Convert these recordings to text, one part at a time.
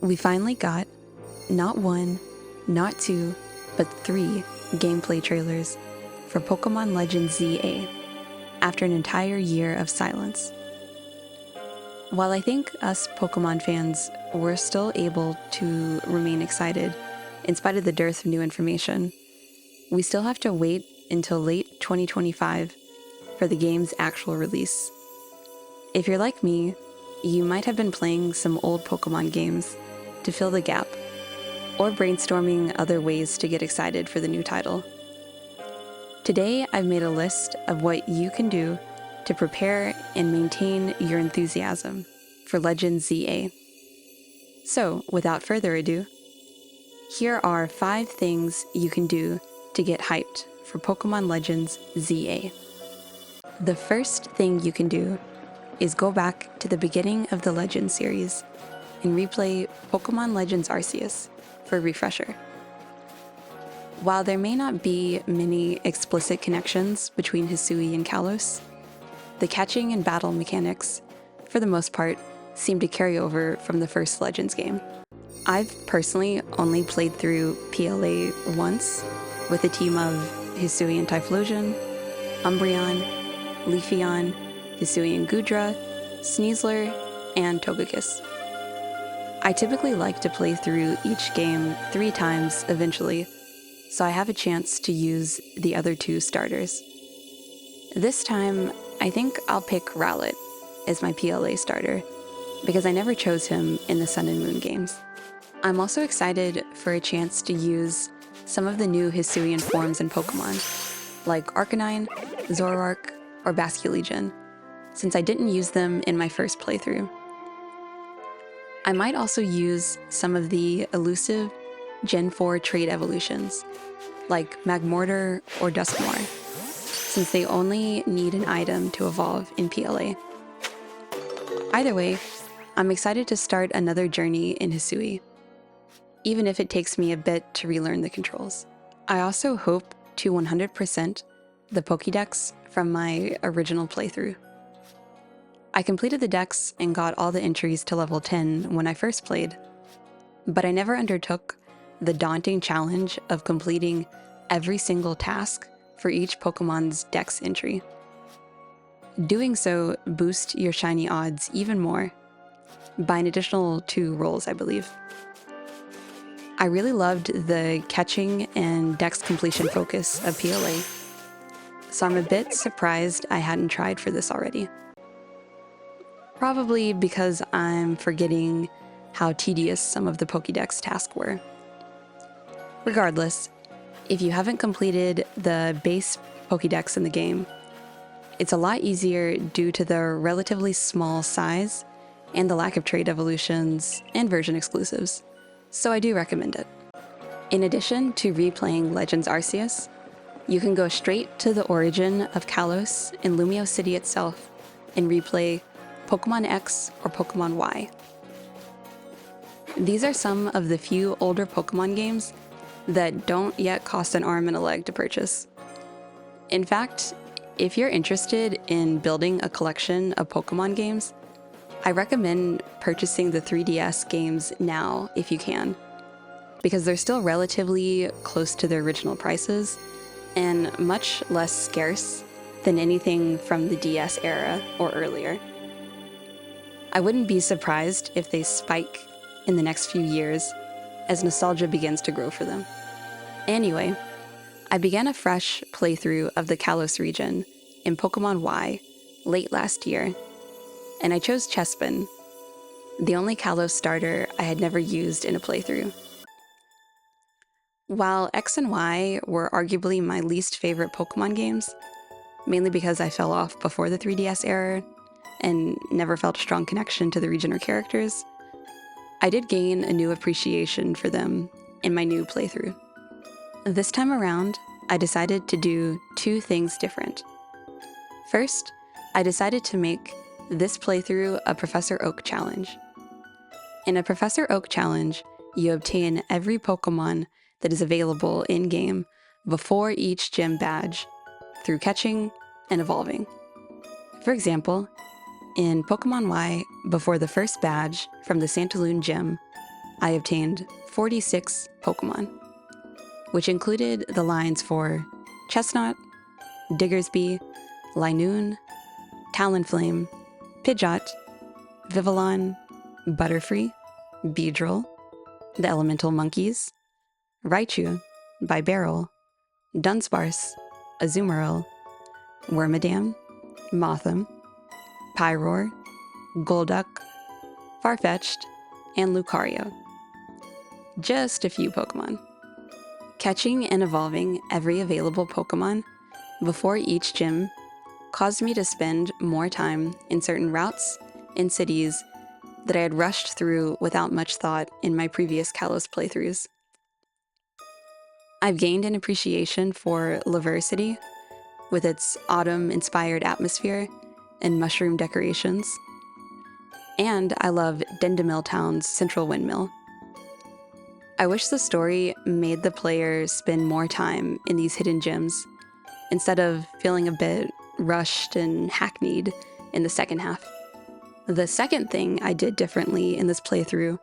We finally got not one, not two, but 3 gameplay trailers for Pokémon Legends ZA after an entire year of silence. While I think us Pokémon fans were still able to remain excited in spite of the dearth of new information, we still have to wait until late 2025 for the game's actual release. If you're like me, you might have been playing some old Pokémon games to fill the gap, or brainstorming other ways to get excited for the new title. Today, I've made a list of what you can do to prepare and maintain your enthusiasm for Legends ZA. So, without further ado, here are 5 things you can do to get hyped for Pokémon Legends ZA. The first thing you can do is go back to the beginning of the Legends series and replay Pokémon Legends Arceus for a refresher. While there may not be many explicit connections between Hisui and Kalos, the catching and battle mechanics, for the most part, seem to carry over from the first Legends game. I've personally only played through PLA once with a team of Hisui and Typhlosion, Umbreon, Leafeon, Hisui and Goodra, Sneasler, and Togekiss. I typically like to play through each game 3 times eventually, so I have a chance to use the other 2 starters. This time, I think I'll pick Rowlet as my PLA starter, because I never chose him in the Sun and Moon games. I'm also excited for a chance to use some of the new Hisuian forms in Pokemon, like Arcanine, Zoroark, or Basculegion, since I didn't use them in my first playthrough. I might also use some of the elusive Gen 4 trait evolutions, like Magmortar or Dusknoir, since they only need an item to evolve in PLA. Either way, I'm excited to start another journey in Hisui, even if it takes me a bit to relearn the controls. I also hope to 100% the Pokédex from my original playthrough. I completed the dex and got all the entries to level 10 when I first played, but I never undertook the daunting challenge of completing every single task for each Pokemon's dex entry. Doing so boosts your shiny odds even more, by an additional 2 rolls, I believe. I really loved the catching and dex completion focus of PLA, so I'm a bit surprised I hadn't tried for this already. Probably because I'm forgetting how tedious some of the Pokédex tasks were. Regardless, if you haven't completed the base Pokédex in the game, it's a lot easier due to the relatively small size and the lack of trait evolutions and version exclusives, so I do recommend it. In addition to replaying Legends Arceus, you can go straight to the origin of Kalos in Lumio City itself and replay Pokémon X or Pokémon Y. These are some of the few older Pokémon games that don't yet cost an arm and a leg to purchase. In fact, if you're interested in building a collection of Pokémon games, I recommend purchasing the 3DS games now if you can, because they're still relatively close to their original prices and much less scarce than anything from the DS era or earlier. I wouldn't be surprised if they spike in the next few years as nostalgia begins to grow for them. Anyway, I began a fresh playthrough of the Kalos region in Pokémon Y late last year, and I chose Chespin, the only Kalos starter I had never used in a playthrough. While X and Y were arguably my least favorite Pokémon games, mainly because I fell off before the 3DS era and never felt a strong connection to the region or characters, I did gain a new appreciation for them in my new playthrough. This time around, I decided to do 2 things different. First, I decided to make this playthrough a Professor Oak challenge. In a Professor Oak challenge, you obtain every Pokémon that is available in-game before each gym badge through catching and evolving. For example, in Pokémon Y, before the first badge from the Santaloon gym, I obtained 46 Pokemon, which included the lines for Chestnut, Diggersby, Linoon, Talonflame, Pidgeot, Vivillon, Butterfree, Beedrill, the Elemental Monkeys, Raichu, Bibarel, Dunsparce, Azumarill, Wormadam, Mothim, Pyroar, Golduck, Farfetch'd, and Lucario. Just a few Pokemon. Catching and evolving every available Pokemon before each gym caused me to spend more time in certain routes in cities that I had rushed through without much thought in my previous Kalos playthroughs. I've gained an appreciation for Laver City, with its autumn-inspired atmosphere and mushroom decorations. And I love Dendemil Town's central windmill. I wish the story made the player spend more time in these hidden gyms, instead of feeling a bit rushed and hackneyed in the second half. The second thing I did differently in this playthrough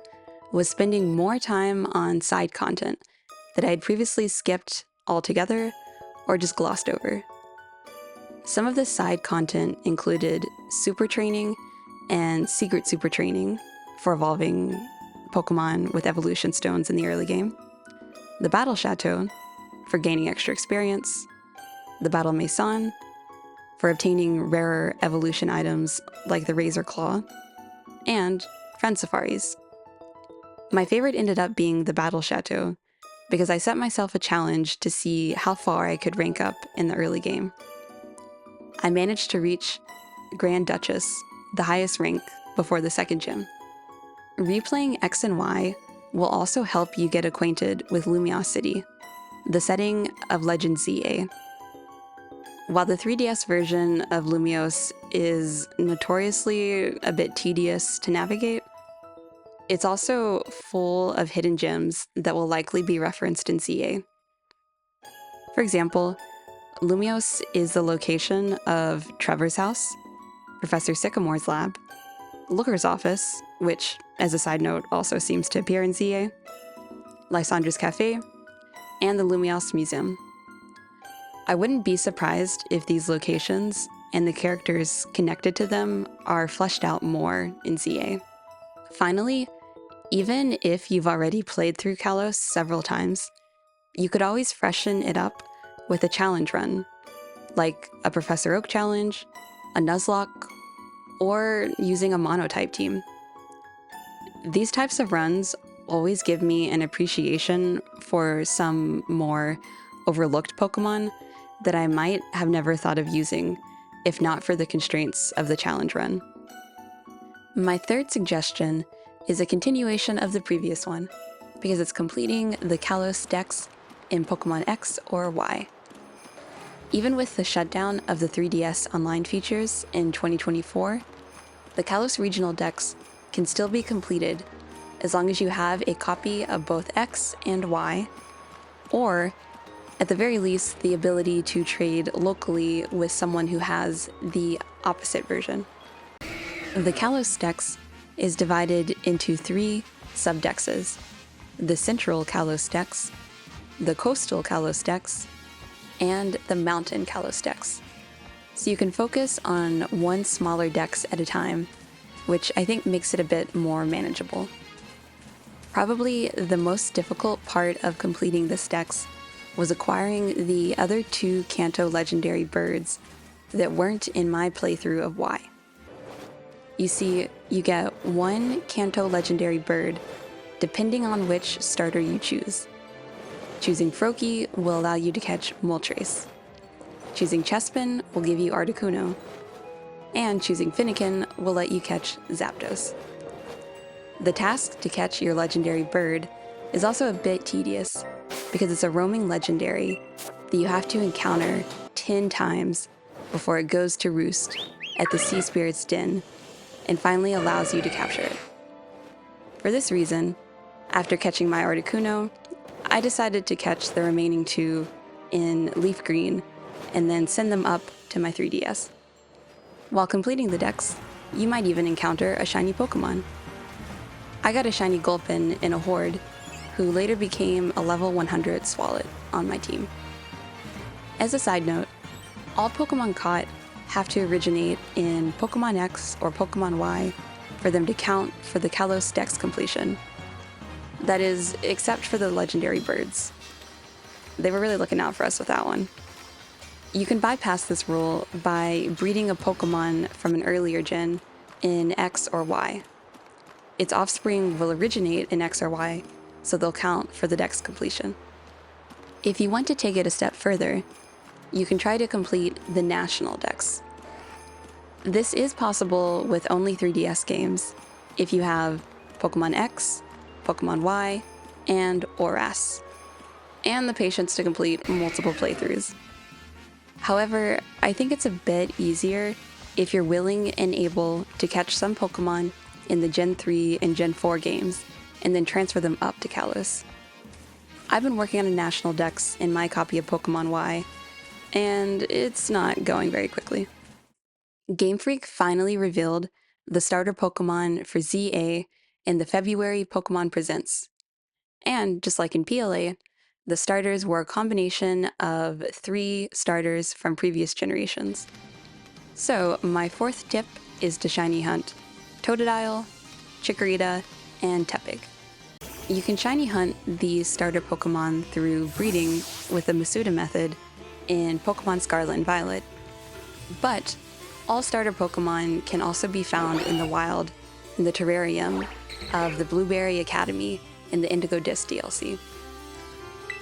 was spending more time on side content that I had previously skipped altogether or just glossed over. Some of the side content included super training and secret super training for evolving Pokemon with evolution stones in the early game, the Battle Chateau for gaining extra experience, the Battle Maison for obtaining rarer evolution items like the Razor Claw, and Friend Safaris. My favorite ended up being the Battle Chateau because I set myself a challenge to see how far I could rank up in the early game. I managed to reach Grand Duchess, the highest rank, before the second gym. Replaying X and Y will also help you get acquainted with Lumiose City, the setting of Legend ZA. While the 3DS version of Lumiose is notoriously a bit tedious to navigate, it's also full of hidden gems that will likely be referenced in ZA. For example, Lumiose is the location of Trevor's house, Professor Sycamore's lab, Looker's office, which, as a side note, also seems to appear in ZA, Lysandra's Cafe, and the Lumiose Museum. I wouldn't be surprised if these locations and the characters connected to them are fleshed out more in ZA. Finally, even if you've already played through Kalos several times, you could always freshen it up with a challenge run, like a Professor Oak challenge, a Nuzlocke, or using a monotype team. These types of runs always give me an appreciation for some more overlooked Pokemon that I might have never thought of using if not for the constraints of the challenge run. My third suggestion is a continuation of the previous one, because it's completing the Kalos Dex in Pokémon X or Y. Even with the shutdown of the 3DS online features in 2024, the Kalos Regional Dex can still be completed as long as you have a copy of both X and Y, or at the very least, the ability to trade locally with someone who has the opposite version. The Kalos Dex is divided into 3 subdexes: the Central Kalos Dex, the Coastal Kalos Dex, and the Mountain Kalos Dex. So you can focus on one smaller dex at a time, which I think makes it a bit more manageable. Probably the most difficult part of completing this dex was acquiring the other 2 Kanto legendary birds that weren't in my playthrough of Y. You see, you get 1 Kanto legendary bird depending on which starter you choose. Choosing Froakie will allow you to catch Moltres. Choosing Chespin will give you Articuno. And choosing Fennekin will let you catch Zapdos. The task to catch your legendary bird is also a bit tedious, because it's a roaming legendary that you have to encounter 10 times before it goes to roost at the Sea Spirit's Den and finally allows you to capture it. For this reason, after catching my Articuno, I decided to catch the remaining 2 in Leaf Green and then send them up to my 3DS. While completing the dex, you might even encounter a shiny Pokemon. I got a shiny Gulpin in a horde, who later became a level 100 Swalot on my team. As a side note, all Pokemon caught have to originate in Pokémon X or Pokémon Y for them to count for the Kalos Dex completion. That is, except for the legendary birds. They were really looking out for us with that one. You can bypass this rule by breeding a Pokemon from an earlier gen in X or Y. Its offspring will originate in X or Y, so they'll count for the Dex completion. If you want to take it a step further, you can try to complete the National Dex. This is possible with only 3DS games if you have Pokémon X, Pokémon Y, and or S, and the patience to complete multiple playthroughs. However, I think it's a bit easier if you're willing and able to catch some Pokemon in the Gen 3 and Gen 4 games, and then transfer them up to Kalos. I've been working on a National Dex in my copy of Pokémon Y, and it's not going very quickly. Game Freak finally revealed the starter Pokemon for ZA in the February Pokemon Presents. And just like in PLA, the starters were a combination of 3 starters from previous generations. So my fourth tip is to shiny hunt Totodile, Chikorita, and Tepig. You can shiny hunt these starter Pokemon through breeding with the Masuda method in Pokemon Scarlet and Violet, but all starter Pokemon can also be found in the wild in the terrarium of the Blueberry Academy in the Indigo Disc DLC.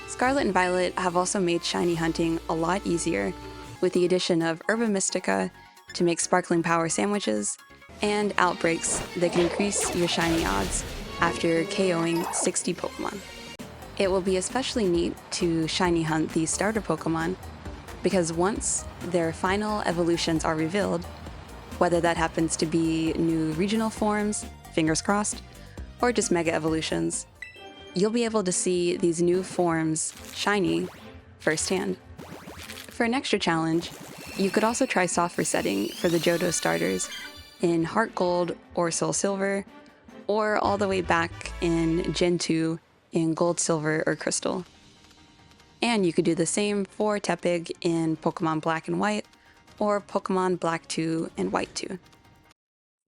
Scarlet and Violet have also made shiny hunting a lot easier with the addition of Herba Mystica to make sparkling power sandwiches, and outbreaks that can increase your shiny odds after KOing 60 Pokemon. It will be especially neat to shiny hunt these starter Pokemon because once their final evolutions are revealed, whether that happens to be new regional forms, fingers crossed, or just mega evolutions, you'll be able to see these new forms shiny firsthand. For an extra challenge, you could also try soft resetting for the Johto starters in Heart Gold or Soul Silver, or all the way back in Gen 2 in Gold, Silver, or Crystal. And you could do the same for Tepig in Pokemon Black and White, or Pokemon Black 2 and White 2.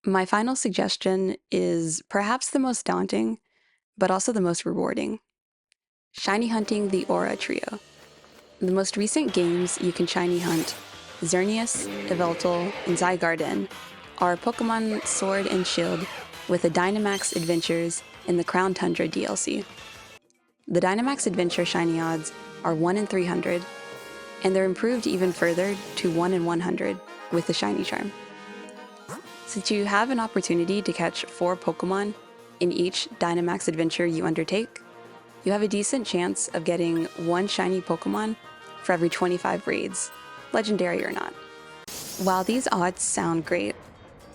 My final suggestion is perhaps the most daunting, but also the most rewarding. Shiny hunting the Aura Trio. The most recent games you can shiny hunt Xerneas, Yveltal, and Zygarde are Pokemon Sword and Shield with the Dynamax Adventures in the Crown Tundra DLC. The Dynamax Adventure shiny odds are 1 in 300, and they're improved even further to 1 in 100 with the shiny charm. Since you have an opportunity to catch 4 Pokemon in each Dynamax adventure you undertake, you have a decent chance of getting 1 shiny Pokemon for every 25 raids, legendary or not. While these odds sound great,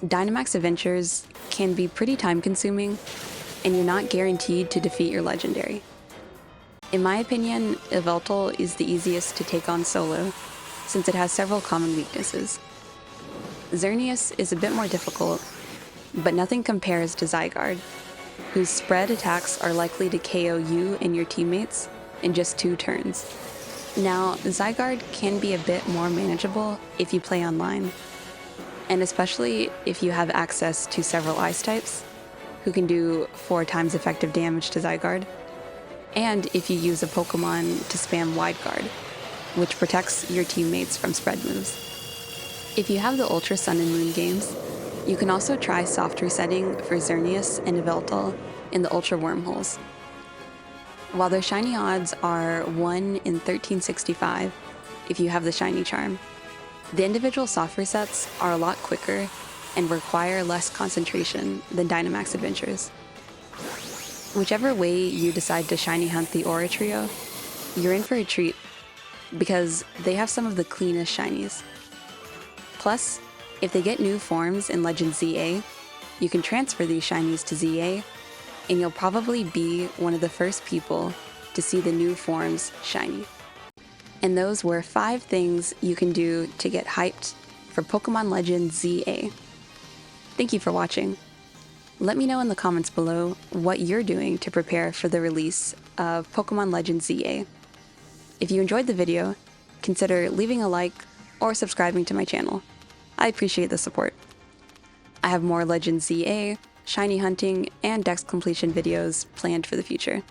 Dynamax adventures can be pretty time-consuming, and you're not guaranteed to defeat your legendary. In my opinion, Yveltal is the easiest to take on solo, since it has several common weaknesses. Xerneas is a bit more difficult, but nothing compares to Zygarde, whose spread attacks are likely to KO you and your teammates in just 2 turns. Now, Zygarde can be a bit more manageable if you play online, and especially if you have access to several ice types, who can do 4 times effective damage to Zygarde, and if you use a Pokemon to spam Wide Guard, which protects your teammates from spread moves. If you have the Ultra Sun and Moon games, you can also try soft resetting for Xerneas and Yveltal in the Ultra Wormholes. While their shiny odds are 1 in 1365 if you have the shiny charm, the individual soft resets are a lot quicker and require less concentration than Dynamax adventures. Whichever way you decide to shiny hunt the Aura Trio, you're in for a treat because they have some of the cleanest shinies. Plus, if they get new forms in Legend ZA, you can transfer these shinies to ZA, and you'll probably be one of the first people to see the new forms shiny. And those were 5 things you can do to get hyped for Pokemon Legends ZA. Thank you for watching. Let me know in the comments below what you're doing to prepare for the release of Pokémon Legends ZA. If you enjoyed the video, consider leaving a like or subscribing to my channel. I appreciate the support. I have more Legends ZA, shiny hunting, and dex completion videos planned for the future.